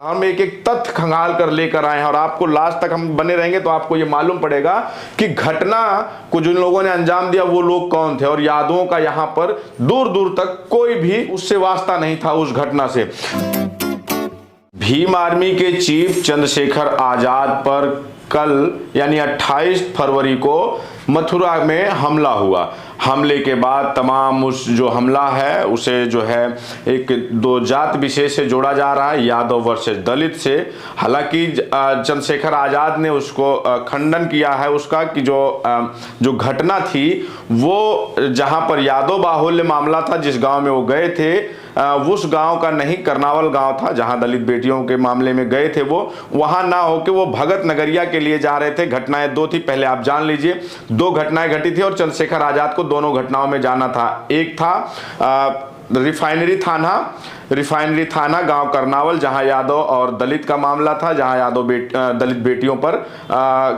हम एक एक तथ्य खंगाल कर लेकर आए हैं और आपको लास्ट तक हम बने रहेंगे तो आपको ये मालूम पड़ेगा कि घटना को जिन लोगों ने अंजाम दिया वो लोग कौन थे। और यादवों का यहां पर दूर दूर तक कोई भी उससे वास्ता नहीं था उस घटना से। भीम आर्मी के चीफ चंद्रशेखर आजाद पर कल यानी 28 फरवरी को मथुरा में हमला हुआ। हमले के बाद तमाम उस जो हमला है उसे जो है एक दो जात विशेष से जोड़ा जा रहा है, यादव वर्सेस दलित से। हालांकि चंद्रशेखर आजाद ने उसको खंडन किया है उसका कि जो घटना थी वो जहां पर यादव बाहुल्य मामला था, जिस गांव में वो गए थे उस गांव का नहीं, करनावल गांव था जहां दलित बेटियों के मामले में गए थे, वो वहां ना होके वो भगत नगरिया के लिए जा रहे थे। घटनाएं दो थी, पहले आप जान लीजिए। दो घटनाएं घटी थी और चंद्रशेखर आजाद को दोनों घटनाओं में जाना था। एक था रिफाइनरी थाना गांव करनावल जहां यादव और दलित का मामला था, जहां यादव दलित बेटियों पर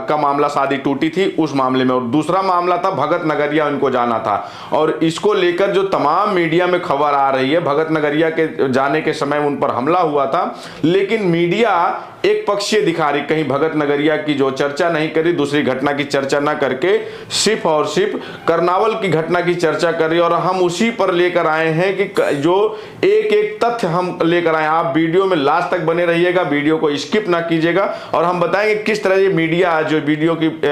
का मामला, शादी टूटी थी उस मामले में। और दूसरा मामला था भगत नगरिया, इनको जाना था। और इसको लेकर जो तमाम मीडिया में खबर आ रही है, भगत नगरिया के जाने के समय उन पर हमला हुआ था, लेकिन मीडिया एक पक्षीय दिखा रही, कहीं भगत नगरिया की जो चर्चा नहीं करी, दूसरी घटना की चर्चा ना करके सिर्फ और सिर्फ करनावल की घटना की चर्चा करी। और हम उसी पर लेकर आए हैं कि जो एक एक तथ्य हम लेकर आए। आप वीडियो में लास्ट तक बने रहिएगा, वीडियो को स्किप ना कीजिएगा और हम बताएंगे किस तरह ये मीडिया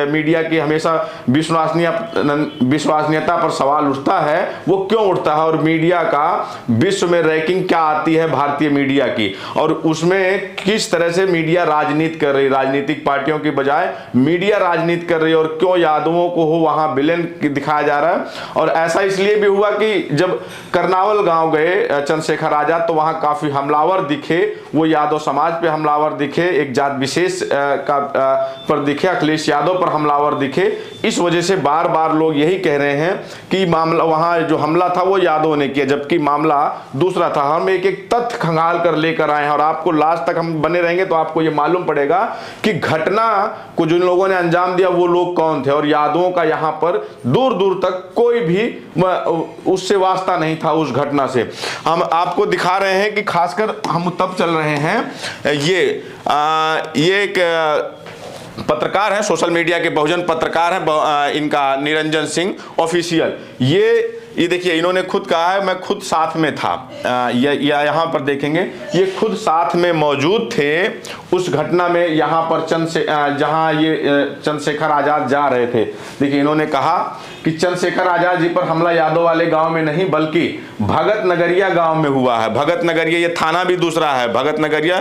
मीडिया की हमेशा विश्वसनीयता पर सवाल उठता है, वो क्यों उठता है, और मीडिया का विश्व में रैंकिंग क्या आती है भारतीय मीडिया की, और उसमें किस तरह से मीडिया राजनीति कर रही, राजनीतिक पार्टियों की बजाय मीडिया राजनीति कर रही है, और क्यों यादवों को हो वहां विलेन दिखाया जा रहा है। और ऐसा इसलिए भी हुआ कि जब करनावल गांव गए चंद्रशेखर आजाद तो वहां काफी हमलावर दिखे, वो यादव समाज पे हमलावर दिखे, एक जात विशेष पर दिखे, अखिलेश यादव पर हमलावर दिखे। इस वजह से बार बार लोग यही कह रहे हैं कि मामला वहां जो हमला था वो यादव ने किया, जबकि मामला दूसरा था। हम एक एक तथ्य खंगाल कर लेकर आए हैं और आपको लास्ट तक हम बने रहेंगे तो आपको ये मालूम पड़ेगा कि घटना को जिन लोगों ने अंजाम दिया वो लोग कौन थे। और यादवों का यहां पर दूर दूर तक कोई भी उससे वास्ता नहीं था उस घटना से। हम आपको दिखा रहे हैं कि खासकर हम तब चल रहे हैं, ये एक पत्रकार है, सोशल मीडिया के बहुजन पत्रकार हैं, इनका निरंजन सिंह ऑफिशियल। ये देखिए, इन्होंने खुद कहा है मैं खुद साथ में था। यहाँ पर देखेंगे ये खुद साथ में मौजूद थे उस घटना में, यहाँ पर जहाँ ये चंद्रशेखर आजाद जा रहे थे। देखिए, इन्होंने कहा कि चंद्रशेखर आजाद जी पर हमला यादव वाले गांव में नहीं बल्कि भगत नगरिया गांव में हुआ है। भगत नगरिया ये थाना भी दूसरा है, भगत नगरिया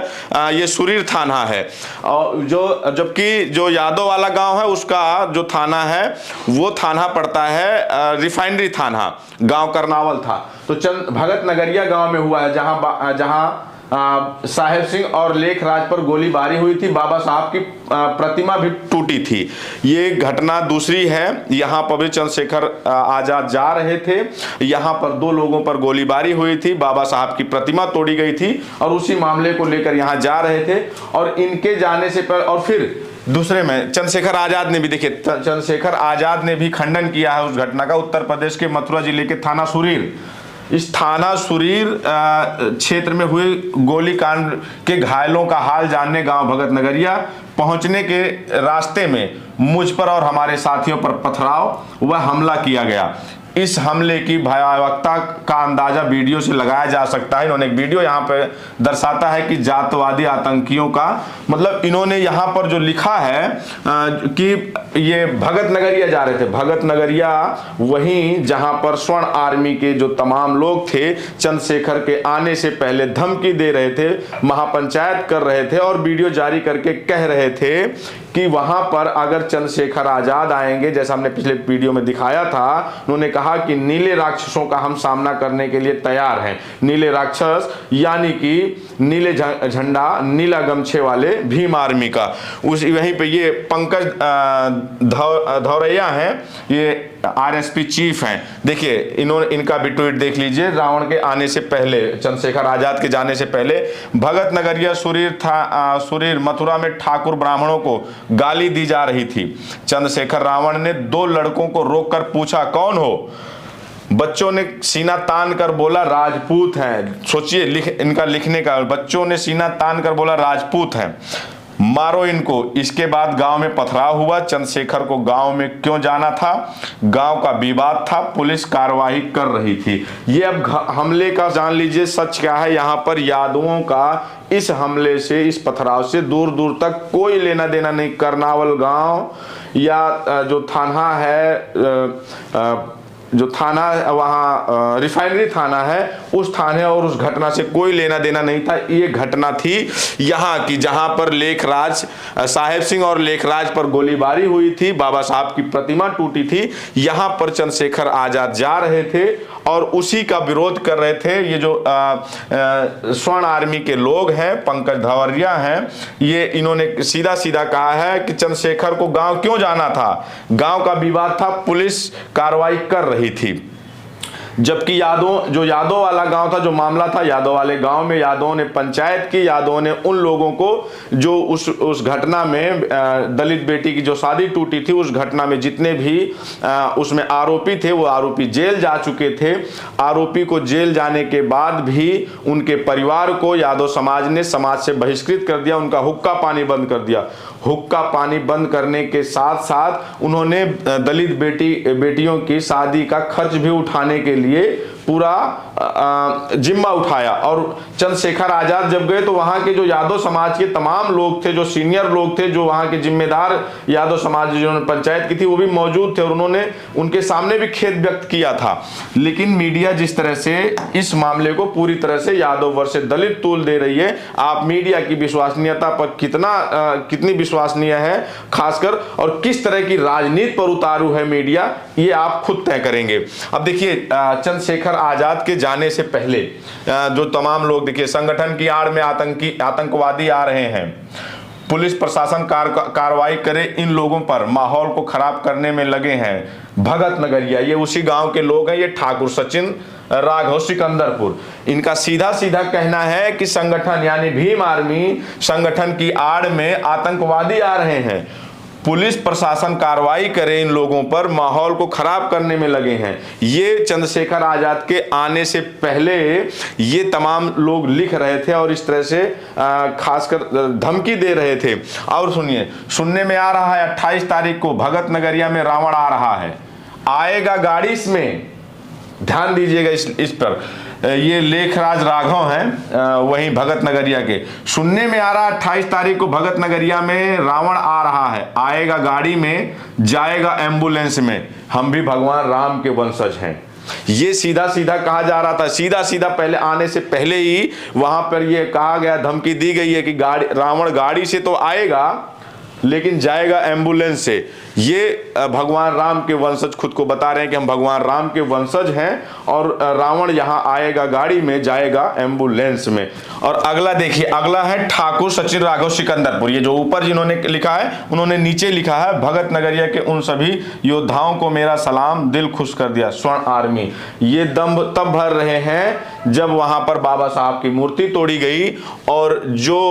ये सुरीर थाना है। और जबकि जो यादव वाला गांव है उसका जो थाना है वो थाना पड़ता है रिफाइनरी थाना, गांव करनावल था। तो भगत नगरिया गांव में हुआ है जहां साहेब सिंह और लेख राज पर गोलीबारी हुई थी, बाबा साहब की प्रतिमा भी टूटी थी। ये घटना दूसरी है। यहाँ पर भी चंद्रशेखर आजाद जा रहे थे, यहाँ पर दो लोगों पर गोलीबारी हुई थी, बाबा साहब की प्रतिमा तोड़ी गई थी और उसी मामले को लेकर यहाँ जा रहे थे। और इनके जाने से पहले और फिर दूसरे में चंद्रशेखर आजाद ने भी, देखिए चंद्रशेखर आजाद ने भी खंडन किया है उस घटना का। उत्तर प्रदेश के मथुरा जिले के थाना सुरीर, इस थाना सुरीर क्षेत्र में हुए गोलीकांड के घायलों का हाल जानने गांव भगत नगरिया पहुंचने के रास्ते में मुझ पर और हमारे साथियों पर पथराव व हमला किया गया। इस हमले की भयावहता का अंदाजा वीडियो से लगाया जा सकता है। इन्होंने एक वीडियो यहाँ पे दर्शाता है कि जातवादी आतंकियों का, मतलब इन्होंने यहाँ पर जो लिखा है कि ये भगत नगरिया जा रहे थे। भगत नगरिया वहीं जहाँ पर स्वर्ण आर्मी के जो तमाम लोग थे चंद्रशेखर के आने से पहले धमकी दे रहे थे, महापंचायत कर रहे थे और वीडियो जारी करके कह रहे थे कि वहां पर अगर चंद्रशेखर आजाद आएंगे, जैसा हमने पिछले वीडियो में दिखाया था, उन्होंने कहा कि नीले राक्षसों का हम सामना करने के लिए तैयार हैं। नीले राक्षस यानी कि नीले झंडा, नीला गमछे वाले भीम आर्मी का। वहीं पे ये पंकज धौरैया हैं, ये आरएसपी चीफ हैं। देखिए इनका भी ट्वीट देख लीजिए। रावण के आने से पहले, चंद्रशेखर आजाद के जाने से पहले भगत नगरिया सुरीर मथुरा में ठाकुर ब्राह्मणों को गाली दी जा रही थी। चंद्रशेखर रावण ने दो लड़कों को रोककर पूछा कौन हो, बच्चों ने सीना तान कर बोला राजपूत हैं। सोचिए इनका लिखने का, बच्चों ने सीना तान कर बोला राजपूत हैं, मारो इनको। इसके बाद गांव में पथराव हुआ। चंद्रशेखर को गांव में क्यों जाना था? गांव का विवाद था, पुलिस कार्रवाई कर रही थी। ये अब हमले का जान लीजिए सच क्या है। यहाँ पर यादवों का इस हमले से, इस पथराव से दूर दूर तक कोई लेना देना नहीं। करनावल गांव या जो थाना है, जो थाना वहाँ रिफाइनरी थाना है, उस थाने और उस घटना से कोई लेना देना नहीं था। ये घटना थी यहाँ की, जहाँ पर लेखराज साहेब सिंह और लेखराज पर गोलीबारी हुई थी, बाबा साहब की प्रतिमा टूटी थी। यहाँ पर चंद्रशेखर आजाद जा रहे थे और उसी का विरोध कर रहे थे। ये जो स्वर्ण आर्मी के लोग हैं, पंकज धवरिया हैं, ये इन्होंने सीधा सीधा कहा है कि चंद्रशेखर को गांव क्यों जाना था? गांव का विवाद था, पुलिस कार्रवाई कर रही थी। जबकि यादव वाला गांव था, जो मामला था यादव वाले गांव में, यादवों ने पंचायत की, यादवों ने उन लोगों को जो उस घटना में दलित बेटी की जो शादी टूटी थी, उस घटना में जितने भी उसमें आरोपी थे, वो आरोपी जेल जा चुके थे। आरोपी को जेल जाने के बाद भी उनके परिवार को यादव समाज ने समाज से बहिष्कृत कर दिया, उनका हुक्का पानी बंद कर दिया। हुक्का पानी बंद करने के साथ साथ उन्होंने दलित बेटियों की शादी का खर्च भी उठाने के लिए पूरा जिम्मा उठाया। और चंद्रशेखर आजाद जब गए तो वहां के जो यादव समाज के तमाम लोग थे, जो सीनियर लोग थे, जो वहां के जिम्मेदार यादव समाज जिन्होंने पंचायत की थी, वो भी मौजूद थे और उन्होंने उनके सामने भी खेद व्यक्त किया था। लेकिन मीडिया जिस तरह से इस मामले को पूरी तरह से यादव वर्सेस दलित तूल दे रही है, आप मीडिया की विश्वसनीयता पर कितनी विश्वसनीय है खासकर, और किस तरह की राजनीति पर उतारू है मीडिया, ये आप खुद तय करेंगे। अब देखिए चंद्रशेखर आजाद के जाने से पहले जो तमाम लोग, देखिए संगठन की आड़ में आतंकवादी आ रहे हैं, पुलिस प्रशासन कार्रवाई करे इन लोगों पर, माहौल को खराब करने में लगे हैं। भगत नगरिया, ये उसी गांव के लोग हैं, ये ठाकुर सचिन राघव सिकंदरपुर, इनका सीधा सीधा कहना है कि संगठन यानी भीम आर्मी संगठन की आड़ में आतंकवादी आ रहे हैं, पुलिस प्रशासन कार्रवाई करे इन लोगों पर, माहौल को खराब करने में लगे हैं। ये चंद्रशेखर आजाद के आने से पहले ये तमाम लोग लिख रहे थे और इस तरह से खासकर धमकी दे रहे थे। और सुनिए, सुनने में आ रहा है 28 तारीख को भगत नगरिया में रावण आ रहा है, आएगा गाड़ी इसमें, ध्यान दीजिएगा इस पर। ये लेखराज राघव हैं वहीं भगत नगरिया के। सुनने में आ रहा है 28 तारीख को भगत नगरिया में रावण आ रहा है, आएगा गाड़ी में, जाएगा एम्बुलेंस में, हम भी भगवान राम के वंशज हैं। ये सीधा सीधा कहा जा रहा था, सीधा सीधा पहले आने से पहले ही वहां पर ये कहा गया, धमकी दी गई है कि रावण गाड़ी से तो आएगा लेकिन जाएगा एम्बुलेंस से। ये भगवान राम के वंशज खुद को बता रहे हैं कि हम भगवान राम के वंशज हैं और रावण यहाँ आएगा गाड़ी में, जाएगा एम्बुलेंस में। और अगला देखिए, अगला है ठाकुर सचिन राघव सिकंदरपुर। ये जो ऊपर जिन्होंने लिखा है, उन्होंने नीचे लिखा है भगत नगरिया के उन सभी योद्धाओं को मेरा सलाम, दिल खुश कर दिया स्वर्ण आर्मी। ये दम तब भर रहे हैं जब वहां पर बाबा साहब की मूर्ति तोड़ी गई और जो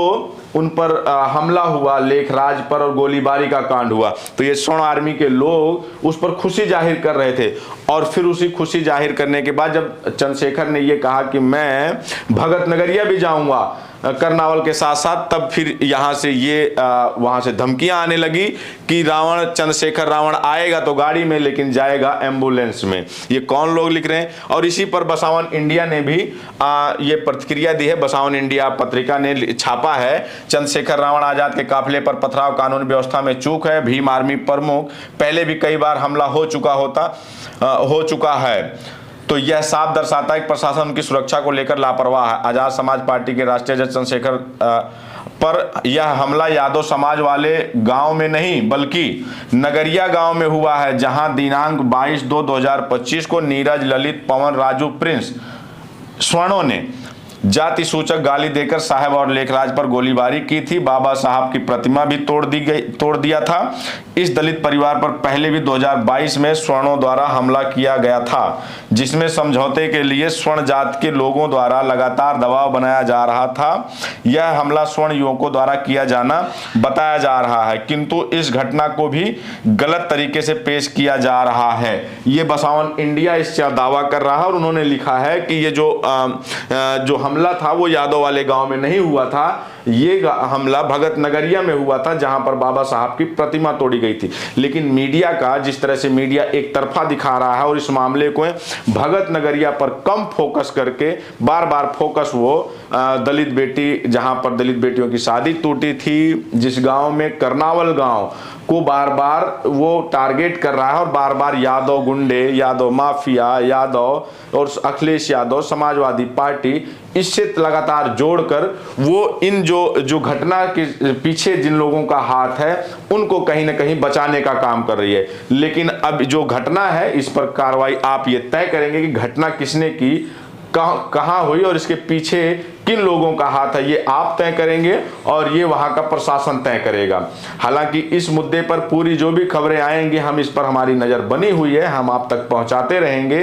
उन पर हमला हुआ लेखराज पर और गोलीबारी का कांड हुआ, तो ये स्वर्ण आर्मी के लोग उस पर खुशी जाहिर कर रहे थे। और फिर उसी खुशी जाहिर करने के बाद जब चंद्रशेखर ने ये कहा कि मैं भगत नगरिया भी जाऊंगा करनावल के साथ साथ, तब फिर यहाँ से ये वहाँ से धमकियाँ आने लगी कि चंद्रशेखर रावण आएगा तो गाड़ी में, लेकिन जाएगा एम्बुलेंस में। ये कौन लोग लिख रहे हैं? और इसी पर बसावन इंडिया ने भी ये प्रतिक्रिया दी है। बसावन इंडिया पत्रिका ने छापा है, चंद्रशेखर रावण आजाद के काफिले पर पथराव कानून व्यवस्था में चूक है, भीम आर्मी प्रमुख पहले भी कई बार हमला हो चुका है, तो यह साफ दर्शाता है कि प्रशासन उनकी सुरक्षा को लेकर लापरवाह है। आजाद समाज पार्टी के राष्ट्रीय अध्यक्ष चंद्रशेखर पर यह हमला यादव समाज वाले गांव में नहीं बल्कि नगरिया गांव में हुआ है, जहां दिनांक 22/2/2025 को नीरज, ललित, पवन, राजू, प्रिंस स्वर्णों ने जाति सूचक गाली देकर साहब और लेखराज पर गोलीबारी की थी। बाबा साहब की प्रतिमा भी तोड़ दिया था। इस दलित परिवार पर पहले भी 2022 में स्वर्णों द्वारा हमला किया गया था, जिसमें समझौते के लिए स्वर्ण जात के लोगों द्वारा लगातार दबाव बनाया जा रहा था। यह हमला स्वर्ण युवकों द्वारा किया जाना बताया जा रहा है, किंतु इस घटना को भी गलत तरीके से पेश किया जा रहा है। ये बसावन इंडिया इसका दावा कर रहा है और उन्होंने लिखा है कि ये जो हमला था वो यादव वाले गांव में नहीं हुआ था, ये हमला भगत नगरिया में हुआ था, जहां पर बाबा साहब की प्रतिमा तोड़ी गई थी। लेकिन मीडिया का जिस तरह से मीडिया एक तरफा दिखा रहा है और इस मामले को भगत नगरिया पर कम फोकस करके बार बार फोकस वो दलित बेटी, जहां पर दलित बेटियों की शादी टूटी थी, जिस गांव में करनावल गांव को बार बार वो टारगेट कर रहा है और बार बार यादव गुंडे, यादव माफिया, यादव और अखिलेश यादव समाजवादी पार्टी, इससे लगातार जोड़कर वो इन जो घटना के पीछे जिन लोगों का हाथ है उनको कहीं ना कहीं बचाने का काम कर रही है। लेकिन अब जो घटना है इस पर कार्रवाई आप ये तय करेंगे कि घटना किसने की, कहां हुई और इसके पीछे किन लोगों का हाथ है, ये आप तय करेंगे और ये वहां का प्रशासन तय करेगा। हालांकि इस मुद्दे पर पूरी जो भी खबरें आएंगी हम इस पर हमारी नज़र बनी हुई है, हम आप तक पहुंचाते रहेंगे।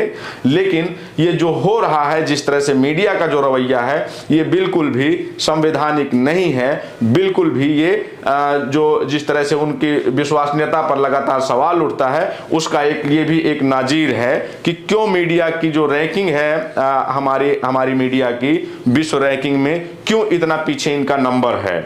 लेकिन ये जो हो रहा है, जिस तरह से मीडिया का जो रवैया है, ये बिल्कुल भी संवैधानिक नहीं है। बिल्कुल भी ये जो जिस तरह से उनकी विश्वसनीयता पर लगातार सवाल उठता है, उसका ये भी एक नाजीर है कि क्यों मीडिया की जो रैंकिंग है हमारी मीडिया की विश्व रैंकिंग में क्यों इतना पीछे इनका नंबर है।